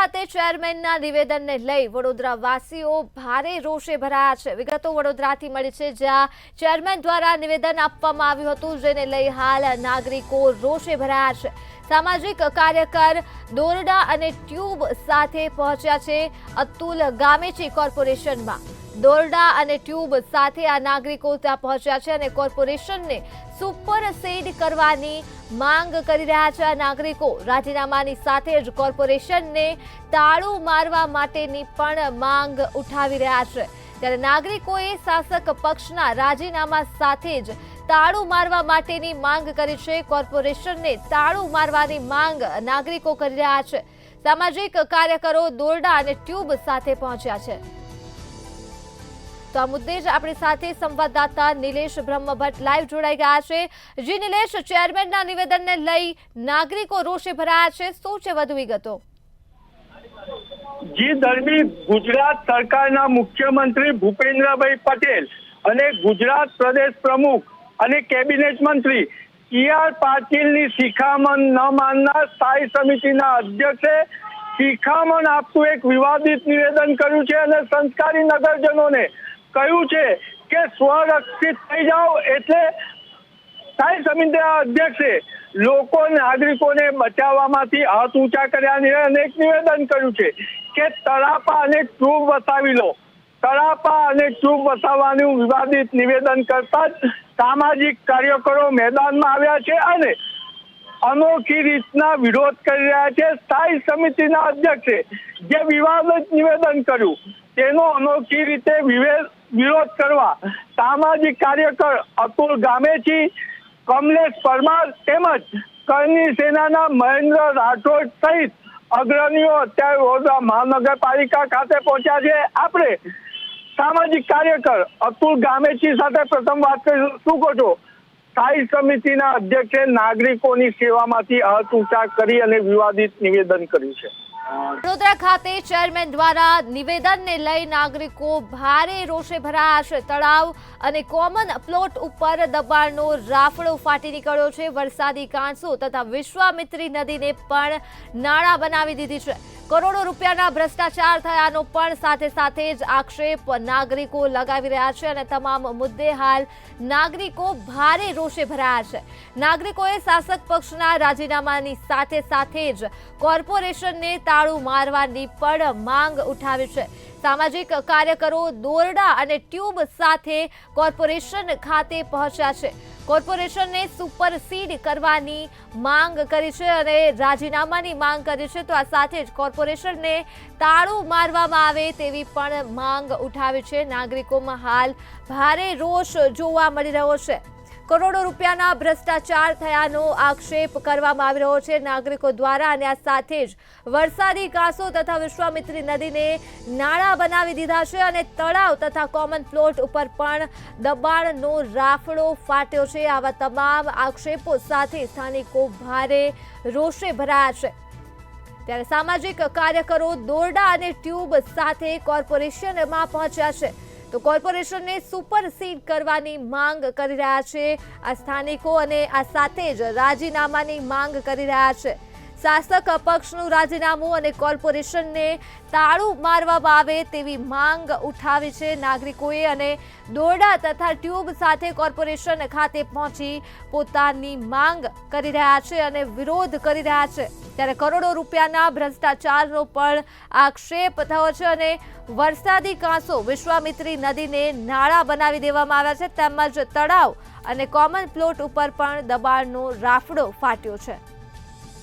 ખાતે ચેરમેનના નિવેદનને લઈ વડોદરાવાસીઓ ભારે રોષે ભરાયા છે। વિગતો વડોદરાથી મળી છે, જ્યાં ચેરમેન દ્વારા નિવેદન આપવામાં આવ્યું હતું, જેને લઈ હાલ નાગરિકો રોષે ભરાયા છે। સામાજિક કાર્યકર દોરડા અને ટ્યુબ સાથે પહોંચ્યા છે અતુલ ગામેચી કોર્પોરેશનમાં। દોરડા અને ટ્યુબ સાથે આ નાગરિકો ત્યાં પહોંચ્યા છે અને કોર્પોરેશનને સુપરસીડ કરવાની માંગ કરી રહ્યા છે। આ નાગરિકો રાજીનામાની સાથે જ કોર્પોરેશનને તાળું મારવા માટેની પણ માંગ ઉઠાવી રહ્યા છે। ત્યારે નાગરિકોએ શાસક પક્ષના રાજીનામા સાથે જ તાળું મારવા માટેની માંગ કરી છે। કોર્પોરેશનને તાળું મારવાની માંગ નાગરિકો કરી રહ્યા છે। સામાજિક કાર્યકરો દોરડા અને ટ્યુબ સાથે પહોંચ્યા છે। તો આ મુદ્દે જ આપણી સાથે સંવાદદાતા નિલેશ બ્રહ્મભટ્ટ લાઈવ જોડાઈ ગયા છે। જી નિલેશ, ચેરમેનના નિવેદનને લઈ નાગરિકો રોષે ભરાયા છે, શું છે વધુ વિગતો? જી દરમી, ગુજરાત સરકારના મુખ્યમંત્રી ભૂપેન્દ્રભાઈ પટેલ અને ગુજરાત પ્રદેશ પ્રમુખ અને કેબિનેટ મંત્રી CR પાટીલની શિખામણ ન માનનાર સ્થાયી સમિતિના અધ્યક્ષે શિખામણ આપતું એક વિવાદિત નિવેદન કર્યું છે અને સંસ્કારી નગરજનોને કહ્યું છે કે સ્વરક્ષિત થઈ જાઓ। એટલે સ્થાયી સમિતિના અધ્યક્ષે લોકો નાગરિકોને બચાવવામાંથી હાથ ઊંચા કર્યા અને એક નિવેદન કર્યું છે કે તળાપા અને ટ્યુબ વસાવી લો। તળાપા અને ટ્યુબ વસાવવાનું વિવાદિત નિવેદન કરતા જ સામાજિક કાર્યકરો મેદાનમાં આવ્યા છે અને અનોખી રીતના વિરોધ કરી રહ્યા છે। સ્થાયી સમિતિના અધ્યક્ષે જે વિવાદિત નિવેદન કર્યું તેનો અનોખી રીતે વિરોધ કરવા સામાજિક કાર્યકર અતુલ ગામેચી, કમલેશ પરમાર તેમજ કરણી સેનાના મહેન્દ્ર રાઠોડ સહિત અગ્રણીઓ અત્યારે વડોદરા મહાનગરપાલિકા ખાતે પહોંચ્યા છે। આપણે સામાજિક કાર્યકર અતુલ ગામેચી સાથે પ્રથમ વાત કરીશું। શું કહો છો? સ્થાયી સમિતિના અધ્યક્ષે નાગરિકોની સેવામાંથી હાથ ઊંચા કરી અને વિવાદિત નિવેદન કર્યું છે। વડોદરા ખાતે ચેરમેન દ્વારા નિવેદનને લઈ નાગરિકો ભારે રોષે ભરાયા છે। તળાવ અને કોમન પ્લોટ ઉપર દબાણનો રાફડો ફાટી નીકળ્યો છે। વરસાદી કાંસો તથા વિશ્વામિત્રી નદીને પણ નાળા બનાવી દીધી છે। કરોડો રૂપિયાના ભ્રષ્ટાચાર થયાનો પણ સાથે જ આક્ષેપ નાગરિકો લગાવી રહ્યા છે અને તમામ મુદ્દે હાલ નાગરિકો ભારે રોષે ભરાયા છે। નાગરિકોએ શાસક પક્ષના રાજીનામાની સાથે જ કોર્પોરેશનને તાળું મારવાની પણ માંગ ઉઠાવી છે। સામાજિક કાર્યકરો દોરડા અને ટ્યુબ સાથે કોર્પોરેશન ખાતે પહોંચ્યા છે। કોર્પોરેશનને સુપરસીડ કરવાની માંગ કરી છે અને રાજીનામાની માંગ કરી છે। તો આ સાથે જ કોર્પોરેશનને તાળું મારવામાં આવે તેવી પણ માંગ ઉઠાવી છે। નાગરિકોમાં હાલ ભારે રોષ જોવા મળી રહ્યો છે। કરોડો રૂપિયાના ભ્રષ્ટાચાર થયાનો આક્ષેપ કરવામાં આવી રહ્યો છે નાગરિકો દ્વારા અને આ સાથે જ વરસાદી કાંસો તથા વિશ્વામિત્રી નદીને નાળા બનાવી દીધા છે અને તળાવ તથા કોમન પ્લોટ ઉપર પણ દબાણનો રાફડો ફાટ્યો છે। આવા તમામ આક્ષેપો સાથે સ્થાનિકો ભારે રોષે ભરાયા છે। ત્યારે સામાજિક કાર્યકરો દોરડા અને ટ્યુબ સાથે કોર્પોરેશનમાં પહોંચ્યા છે તો કોર્પોરેશનને સુપરસીડ કરવાની માંગ કરી રહ્યા છે આ સ્થાનિકો અને આ સાથે જ રાજીનામાની માંગ કરી રહ્યા છે। શાસક પક્ષનું રાજીનામું અને કોર્પોરેશનને તાળું મારવામાં આવે તેવી માંગ ઉઠાવી છે નાગરિકોએ અને દોરડા તથા ટ્યુબ સાથે કોર્પોરેશન ખાતે પહોંચી પોતાની માંગ કરી રહ્યા છે અને વિરોધ કરી રહ્યા છે। ત્યારે કરોડો રૂપિયાના ભ્રષ્ટાચારનો પણ આક્ષેપ થયો છે અને વરસાદી કાંસો વિશ્વામિત્રી નદીને નાળા બનાવી દેવામાં આવ્યા છે તેમજ તળાવ અને કોમન પ્લોટ ઉપર પણ દબાણનો રાફડો ફાટ્યો છે।